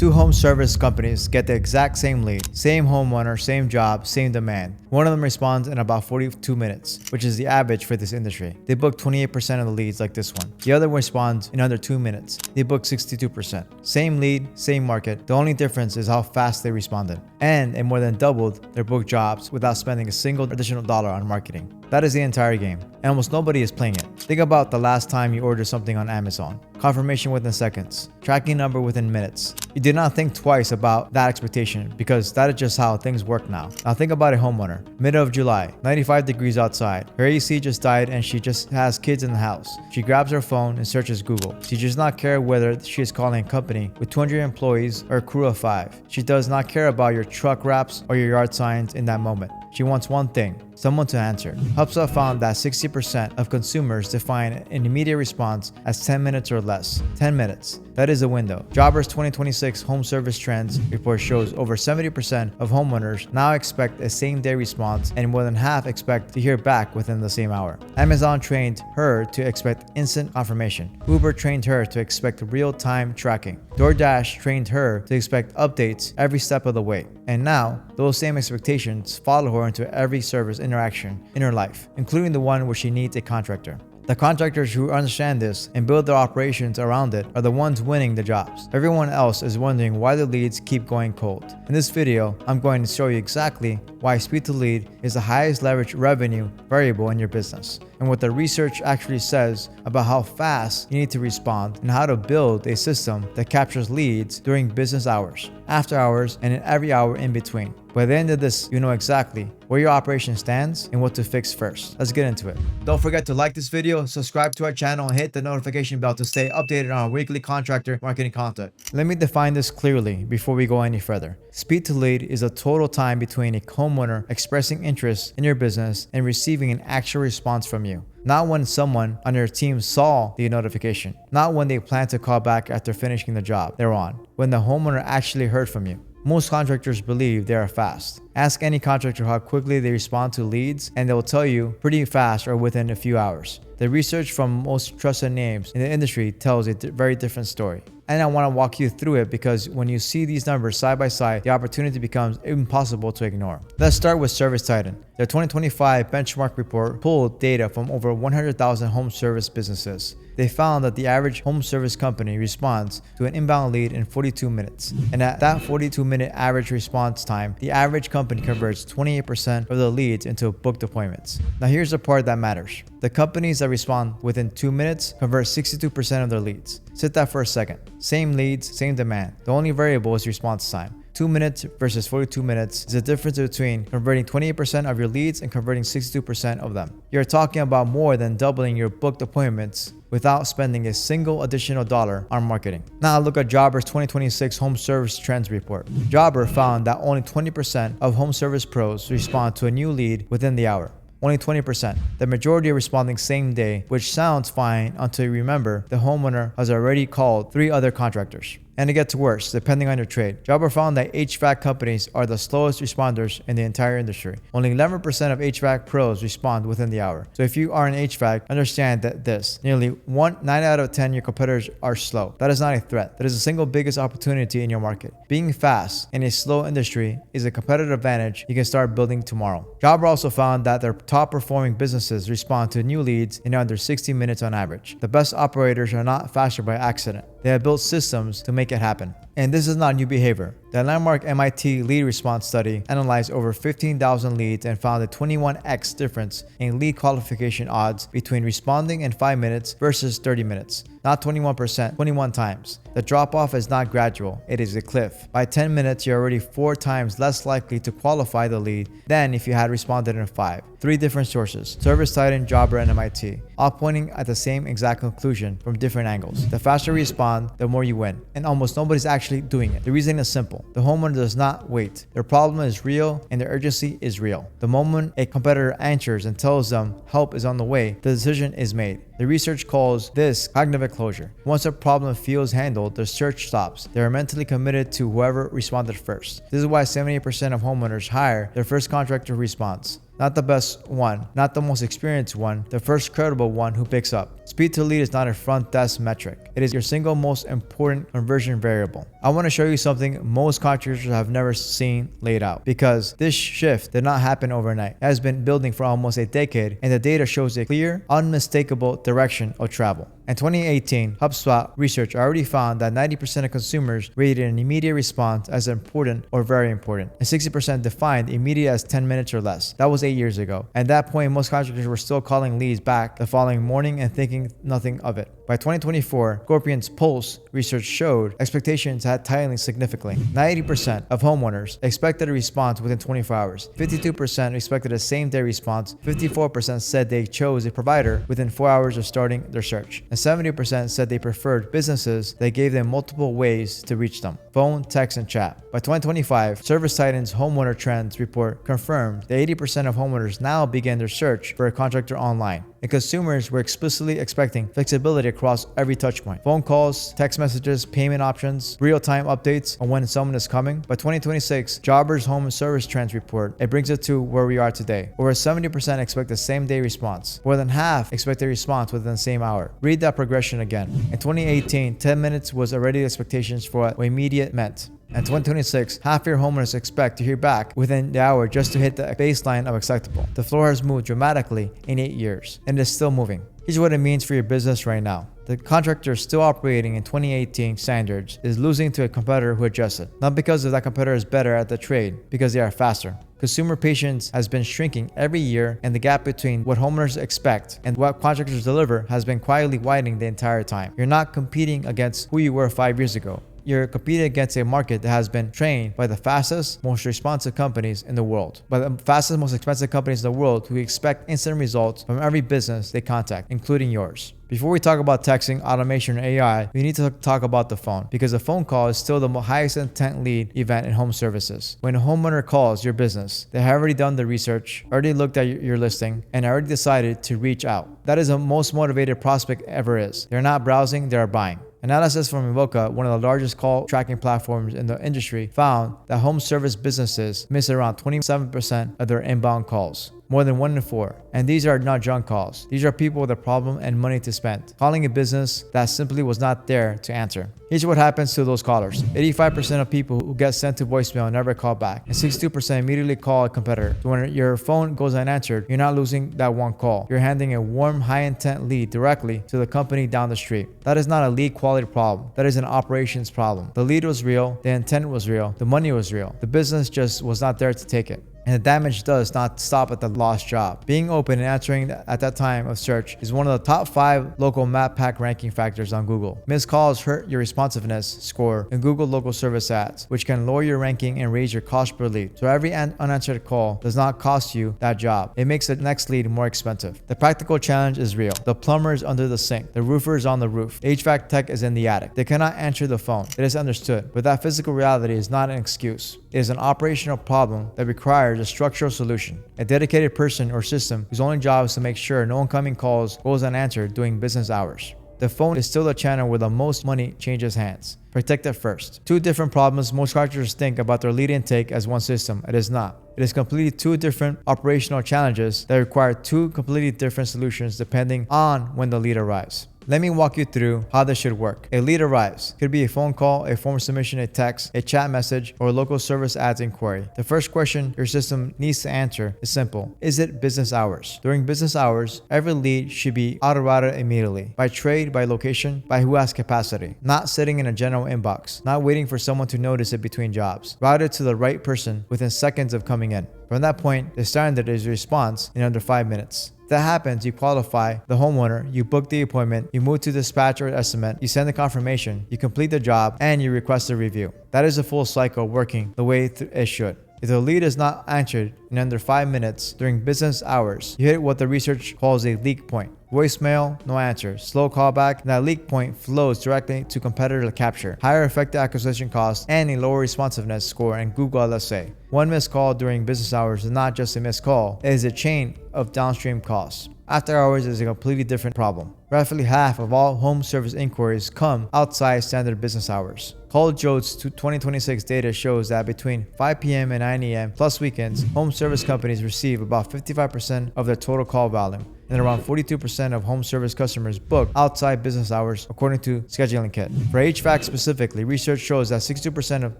Two home service companies get the exact same lead, same homeowner, same job, same demand. One of them responds in about 42 minutes, which is the average for this industry. They book 28% of the leads like this one. The other responds in under 2 minutes. They book 62%. Same lead, same market. The only difference is how fast they responded. And they more than doubled their booked jobs without spending a single additional dollar on marketing. That is the entire game, and almost nobody is playing it. Think about the last time you ordered something on Amazon. Confirmation within seconds. Tracking number within minutes. You did not think twice about that expectation because that is just how things work now. Now think about a homeowner. Middle of July, 95 degrees outside. Her AC just died and she just has kids in the house. She grabs her phone and searches Google. She does not care whether she is calling a company with 200 employees or a crew of 5. She does not care about your truck wraps or your yard signs in that moment. She wants one thing, someone to answer. HubSpot found that 60% of consumers define an immediate response as 10 minutes or less. 10 minutes. That is a window. Jobber's 2026 Home Service Trends report shows over 70% of homeowners now expect a same-day response, and more than half expect to hear back within the same hour. Amazon trained her to expect instant confirmation. Uber trained her to expect real-time tracking. DoorDash trained her to expect updates every step of the way. And now, those same expectations follow her into every service interaction in her life, including the one where she needs a contractor. The contractors who understand this and build their operations around it are the ones winning the jobs. Everyone else is wondering why the leads keep going cold. In this video, I'm going to show you exactly why speed to lead is the highest leverage revenue variable in your business, and what the research actually says about how fast you need to respond and how to build a system that captures leads during business hours, after hours, and in every hour in between. By the end of this, you know exactly where your operation stands and what to fix first. Let's get into it. Don't forget to like this video, subscribe to our channel, and hit the notification bell to stay updated on our weekly contractor marketing content. Let me define this clearly before we go any further. Speed to lead is the total time between a homeowner expressing interest in your business and receiving an actual response from you. Not when someone on your team saw the notification. Not when they plan to call back after finishing the job they're on. When the homeowner actually heard from you. Most contractors believe they are fast. Ask any contractor how quickly they respond to leads, and they will tell you pretty fast or within a few hours. The research from most trusted names in the industry tells a very different story. And I want to walk you through it because when you see these numbers side by side, the opportunity becomes impossible to ignore. Let's start with ServiceTitan. Their 2025 benchmark report pulled data from over 100,000 home service businesses. They found that the average home service company responds to an inbound lead in 42 minutes. And at that 42-minute average response time, the average company converts 28% of the leads into booked appointments. Now here's the part that matters. The companies that respond within 2 minutes convert 62% of their leads. Sit that for a second. Same leads, same demand. The only variable is response time. 2 minutes versus 42 minutes is the difference between converting 28% of your leads and converting 62% of them. You're talking about more than doubling your booked appointments without spending a single additional dollar on marketing. Now look at Jobber's 2026 Home Service Trends report. Jobber found that only 20% of home service pros respond to a new lead within the hour. Only 20%. The majority are responding same day, which sounds fine until you remember the homeowner has already called 3 other contractors. And it gets worse depending on your trade. Jobber found that HVAC companies are the slowest responders in the entire industry. Only 11% of HVAC pros respond within the hour. So if you are in HVAC, understand that nearly 9 out of 10 your competitors are slow. That is not a threat. That is the single biggest opportunity in your market. Being fast in a slow industry is a competitive advantage you can start building tomorrow. Jobber also found that their top performing businesses respond to new leads in under 60 minutes on average. The best operators are not faster by accident. They have built systems to make it happen. And this is not new behavior. The landmark MIT lead response study analyzed over 15,000 leads and found a 21x difference in lead qualification odds between responding in 5 minutes versus 30 minutes. Not 21%, 21 times. The drop-off is not gradual, it is a cliff. By 10 minutes, you're already 4 times less likely to qualify the lead than if you had responded in 5. 3 different sources, ServiceTitan, Jobber, and MIT, all pointing at the same exact conclusion from different angles. The faster you respond, the more you win. And almost nobody's actually doing it. The reason is simple. The homeowner does not wait. Their problem is real and their urgency is real. The moment a competitor answers and tells them help is on the way, the decision is made. The research calls this cognitive closure. Once a problem feels handled, the search stops. They are mentally committed to whoever responded first. This is why 78% of homeowners hire their first contractor who responds. Not the best one, not the most experienced one, the first credible one who picks up. Speed to lead is not a front desk metric. It is your single most important conversion variable. I want to show you something most contractors have never seen laid out, because this shift did not happen overnight. It has been building for almost a decade, and the data shows a clear, unmistakable direction of travel. In 2018, HubSpot research already found that 90% of consumers rated an immediate response as important or very important, and 60% defined immediate as 10 minutes or less. That was 8 years ago. At that point, most contractors were still calling leads back the following morning and thinking nothing of it. By 2024, Scorpion's Pulse research showed expectations had tightened significantly. 90% of homeowners expected a response within 24 hours. 52% expected a same-day response. 54% said they chose a provider within 4 hours of starting their search. And 70% said they preferred businesses that gave them multiple ways to reach them: phone, text, and chat. By 2025, ServiceTitan's Homeowner Trends report confirmed that 80% of homeowners now begin their search for a contractor online, and consumers were explicitly expecting flexibility across every touchpoint: phone calls, text messages, payment options, real-time updates on when someone is coming. By 2026, Jobber's Home Service Trends report, it brings it to where we are today. Over 70% expect the same-day response. More than half expect a response within the same hour. Read that progression again. In 2018, 10 minutes was already expectations for what immediate meant. In 2026, half your homeowners expect to hear back within the hour just to hit the baseline of acceptable. The floor has moved dramatically in 8 years, and is still moving. Here's what it means for your business right now. The contractor still operating in 2018 standards is losing to a competitor who adjusted. Not because that competitor is better at the trade, because they are faster. Consumer patience has been shrinking every year, and the gap between what homeowners expect and what contractors deliver has been quietly widening the entire time. You're not competing against who you were 5 years ago. You're competing against a market that has been trained by the fastest, most responsive companies in the world, by the fastest, most expensive companies in the world who expect instant results from every business they contact, including yours. Before we talk about texting, automation, and AI, we need to talk about the phone, because the phone call is still the highest intent lead event in home services. When a homeowner calls your business, they have already done the research, already looked at your listing, and already decided to reach out. That is the most motivated prospect ever is. They're not browsing, they are buying. Analysis from Invoca, one of the largest call tracking platforms in the industry, found that home service businesses miss around 27% of their inbound calls. More than 1 in 4. And these are not junk calls. These are people with a problem and money to spend, calling a business that simply was not there to answer. Here's what happens to those callers. 85% of people who get sent to voicemail never call back, and 62% immediately call a competitor. So when your phone goes unanswered, you're not losing that one call. You're handing a warm, high-intent lead directly to the company down the street. That is not a lead quality problem. That is an operations problem. The lead was real, the intent was real, the money was real. The business just was not there to take it. And the damage does not stop at the lost job. Being open and answering at that time of search is one of the top 5 local map pack ranking factors on Google. Missed calls hurt your responsiveness score in Google local service ads, which can lower your ranking and raise your cost per lead. So every unanswered call does not cost you that job. It makes the next lead more expensive. The practical challenge is real. The plumber is under the sink. The roofer is on the roof. HVAC tech is in the attic. They cannot answer the phone. It is understood. But that physical reality is not an excuse. It is an operational problem that requires a structural solution. A dedicated person or system whose only job is to make sure no incoming calls goes unanswered during business hours. The phone is still the channel where the most money changes hands. Protect it first. 2 different problems. Most contractors think about their lead intake as one system. It is not. It is completely 2 different operational challenges that require 2 completely different solutions depending on when the lead arrives. Let me walk you through how this should work. A lead arrives. Could be a phone call, a form submission, a text, a chat message, or a local service ads inquiry. The first question your system needs to answer is simple. Is it business hours? During business hours, every lead should be auto-routed immediately. By trade, by location, by who has capacity. Not sitting in a general inbox. Not waiting for someone to notice it between jobs. Routed to the right person within seconds of coming in. From that point, the standard is a response in under 5 minutes. If that happens, you qualify the homeowner, you book the appointment, you move to dispatch or estimate, you send the confirmation, you complete the job, and you request a review. That is a full cycle working the way it should. If the lead is not answered in under 5 minutes during business hours, you hit what the research calls a leak point. Voicemail, no answer. Slow callback, and that leak point flows directly to competitor capture. Higher effective acquisition costs and a lower responsiveness score in Google LSA. One missed call during business hours is not just a missed call, it is a chain of downstream costs. After hours is a completely different problem. Roughly half of all home service inquiries come outside standard business hours. CallJolt's 2026 data shows that between 5 p.m. and 9 a.m. plus weekends, home service companies receive about 55% of their total call volume. and around 42% of home service customers book outside business hours, according to SchedulingKit. For HVAC specifically, research shows that 62% of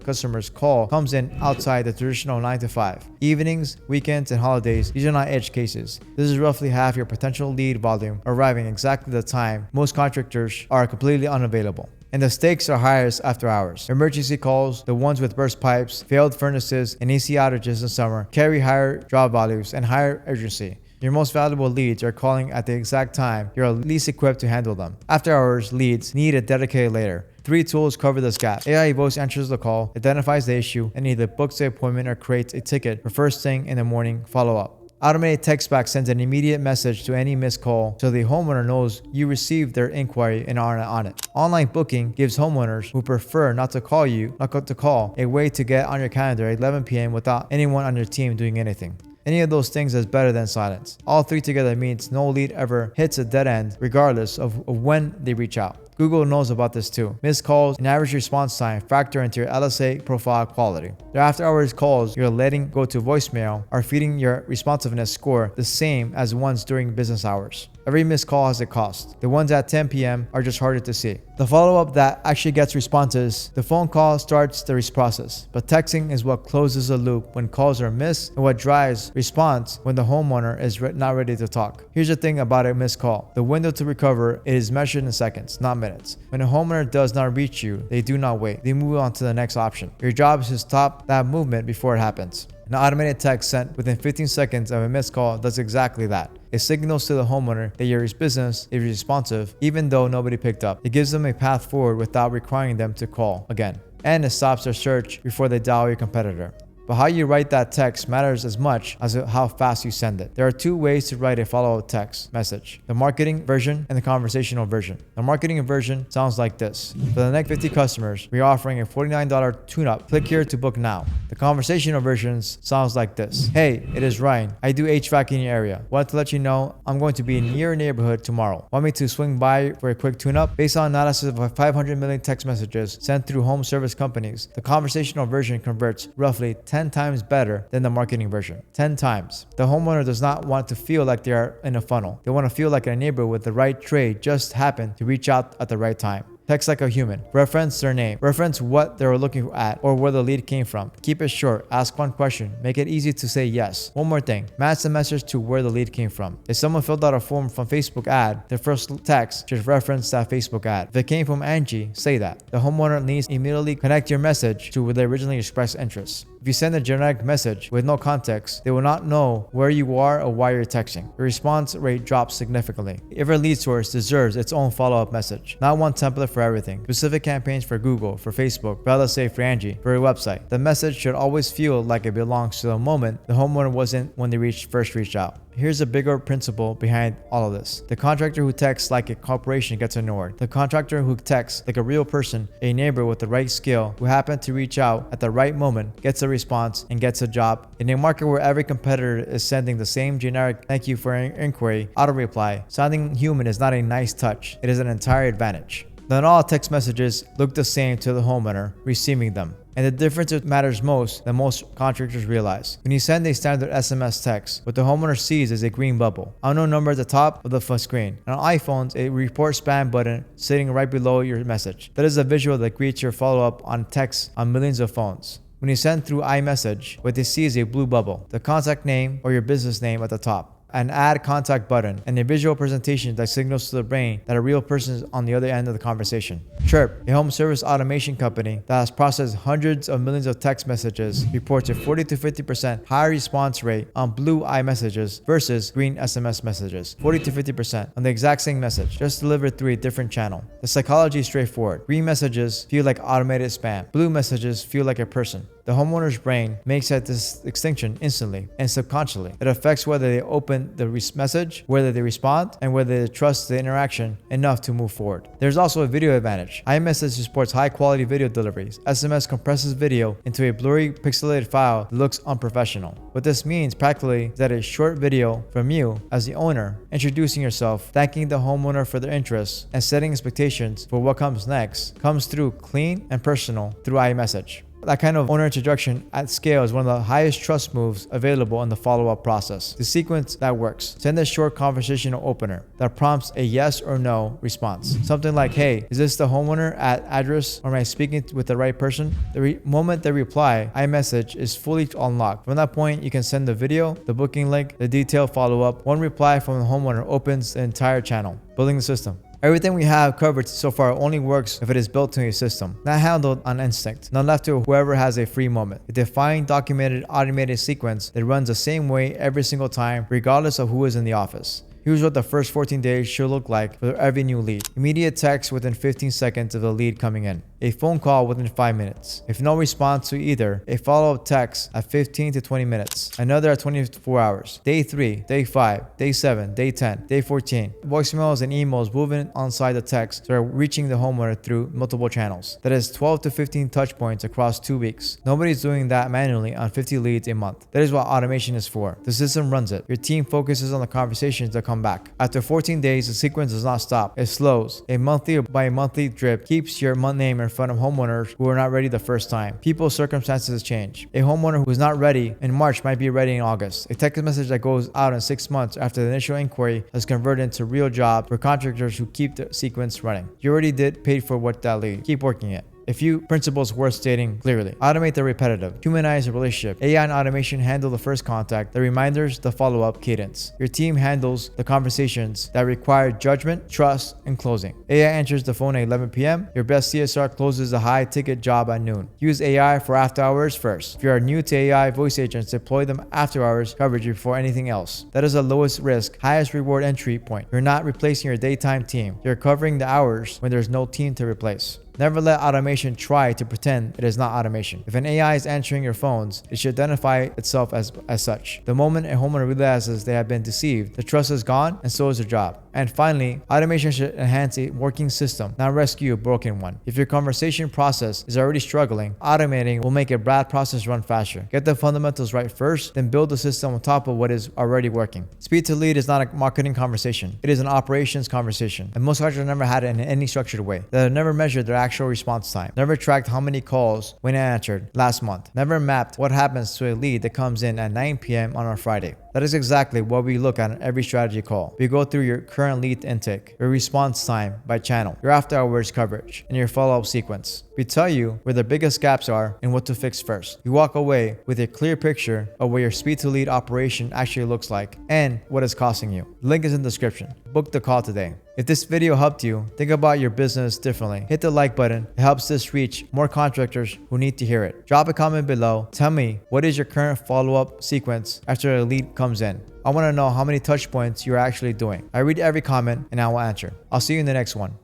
customers' call comes in outside the traditional 9 to 5. Evenings, weekends, and holidays, these are not edge cases. This is roughly half your potential lead volume arriving exactly the time most contractors are completely unavailable. And the stakes are highest after hours. Emergency calls, the ones with burst pipes, failed furnaces, and AC outages in summer, carry higher draw values and higher urgency. Your most valuable leads are calling at the exact time you're least equipped to handle them. After hours leads need a dedicated layer. 3 tools cover this gap. AI voice answers the call, identifies the issue, and either books the appointment or creates a ticket for first thing in the morning follow-up. Automated text back sends an immediate message to any missed call so the homeowner knows you received their inquiry and are on it. Online booking gives homeowners who prefer not to call a way to get on your calendar at 11 p.m. without anyone on your team doing anything. Any of those things is better than silence. All 3 together means no lead ever hits a dead end regardless of when they reach out. Google knows about this too. Missed calls and average response time factor into your LSA profile quality. The after hours calls you're letting go to voicemail are feeding your responsiveness score the same as ones during business hours. Every missed call has a cost. The ones at 10 p.m. are just harder to see. The follow-up that actually gets responses, the phone call starts the process, but texting is what closes the loop when calls are missed and what drives response when the homeowner is not ready to talk. Here's the thing about a missed call. The window to recover is measured in seconds, not minutes. When a homeowner does not reach you, they do not wait. They move on to the next option. Your job is to stop that movement before it happens. An automated text sent within 15 seconds of a missed call does exactly that. It signals to the homeowner that your business is responsive even though nobody picked up. It gives them a path forward without requiring them to call again. And it stops their search before they dial your competitor. But how you write that text matters as much as how fast you send it. There are 2 ways to write a follow-up text message: the marketing version and the conversational version. The marketing version sounds like this: for the next 50 customers, we're offering a $49 tune-up. Click here to book now. The conversational versions sounds like this: hey, it is Ryan. I do HVAC in your area. Wanted to let you know I'm going to be in your neighborhood tomorrow. Want me to swing by for a quick tune-up? Based on analysis of 500 million text messages sent through home service companies, the conversational version converts roughly 10 times better than the marketing version. 10 times. The homeowner does not want to feel like they are in a funnel. They want to feel like a neighbor with the right trade just happened to reach out at the right time. Text like a human. Reference their name. Reference what they were looking at or where the lead came from. Keep it short. Ask one question. Make it easy to say yes. One more thing. Match the message to where the lead came from. If someone filled out a form from Facebook ad, their first text should reference that Facebook ad. If it came from Angie, say that. The homeowner needs to immediately connect your message to where they originally expressed interest. If you send a generic message with no context, they will not know where you are or why you're texting. The response rate drops significantly. Every lead source deserves its own follow-up message. Not one template for everything. Specific campaigns for Google, for Facebook, for LSA, for Angie, for your website. The message should always feel like it belongs to the moment the homeowner wasn't when they first reached out. Here's a bigger principle behind all of this. The contractor who texts like a corporation gets ignored. The contractor who texts like a real person, a neighbor with the right skill, who happened to reach out at the right moment, gets a response and gets a job. In a market where every competitor is sending the same generic "thank you for an inquiry" auto reply, sounding human is not a nice touch. It is an entire advantage. Not all text messages look the same to the homeowner receiving them. And the difference that matters most than most contractors realize. When you send a standard SMS text, what the homeowner sees is a green bubble. Unknown number at the top of the screen. And on iPhones, a report spam button sitting right below your message. That is a visual that greets your follow-up on text on millions of phones. When you send through iMessage, what they see is a blue bubble, the contact name or your business name at the top, an add contact button, and a visual presentation that signals to the brain that a real person is on the other end of the conversation. Chirp, a home service automation company that has processed hundreds of millions of text messages, reports a 40 to 50% higher response rate on blue iMessages versus green SMS messages. 40 to 50% on the exact same message, just delivered through a different channel. The psychology is straightforward. Green messages feel like automated spam. Blue messages feel like a person. The homeowner's brain makes that distinction instantly and subconsciously. It affects whether they open the message, whether they respond, and whether they trust the interaction enough to move forward. There's also a video advantage. iMessage supports high-quality video deliveries. SMS compresses video into a blurry, pixelated file that looks unprofessional. What this means practically is that a short video from you as the owner, introducing yourself, thanking the homeowner for their interest, and setting expectations for what comes next, comes through clean and personal through iMessage. That kind of owner introduction at scale is one of the highest trust moves available in the follow-up process. The sequence that works. Send a short conversational opener that prompts a yes or no response. Something like, hey, is this the homeowner at address, or am I speaking with the right person? The moment they reply, iMessage is fully unlocked. From that point, you can send the video, the booking link, the detailed follow-up. One reply from the homeowner opens the entire channel, building the system. Everything we have covered so far only works if it is built to a system, not handled on instinct, not left to whoever has a free moment. A defined, documented, automated sequence that runs the same way every single time, regardless of who is in the office. Here's what the first 14 days should look like for every new lead. Immediate text within 15 seconds of the lead coming in. A phone call within 5 minutes. If no response to either, a follow-up text at 15 to 20 minutes. Another at 24 hours. Day 3, day 5, day 7, day 10, day 14. Voicemails and emails moving alongside the text so are reaching the homeowner through multiple channels. That is 12 to 15 touch points across 2 weeks. Nobody's doing that manually on 50 leads a month. That is what automation is for. The system runs it. Your team focuses on the conversations that come back. After 14 days, the sequence does not stop. It slows. A monthly by monthly drip keeps your name in front of homeowners who are not ready the first time. People's circumstances change. A homeowner who is not ready in March might be ready in August. A text message that goes out in 6 months after the initial inquiry has converted into real job for contractors who keep the sequence running. You already paid for what that lead. Keep working it. A few principles worth stating clearly. Automate the repetitive. Humanize the relationship. AI and automation handle the first contact, the reminders, the follow-up cadence. Your team handles the conversations that require judgment, trust, and closing. AI answers the phone at 11 p.m. Your best CSR closes a high-ticket job at noon. Use AI for after hours first. If you are new to AI voice agents, deploy them after hours coverage before anything else. That is the lowest risk, highest reward entry point. You're not replacing your daytime team. You're covering the hours when there's no team to replace. Never let automation try to pretend it is not automation. If an AI is answering your phones, it should identify itself as such. The moment a homeowner realizes they have been deceived, the trust is gone and so is the job. And finally, automation should enhance a working system, not rescue a broken one. If your conversation process is already struggling, automating will make a bad process run faster. Get the fundamentals right first, then build the system on top of what is already working. Speed to lead is not a marketing conversation. It is an operations conversation. And most contractors never had it in any structured way. They have never measured their actual response time. Never tracked how many calls when answered last month. Never mapped what happens to a lead that comes in at 9 p.m. on a Friday. That is exactly what we look at in every strategy call. We go through your current lead intake, your response time by channel, your after hours coverage, and your follow-up sequence. We tell you where the biggest gaps are and what to fix first. You walk away with a clear picture of what your speed to lead operation actually looks like and what is costing you. The link is in the description. Book the call today. If this video helped you, think about your business differently. Hit the like button. It helps this reach more contractors who need to hear it. Drop a comment below. Tell me, what is your current follow-up sequence after a lead comes in? I want to know how many touch points you're actually doing. I read every comment and I will answer. I'll see you in the next one.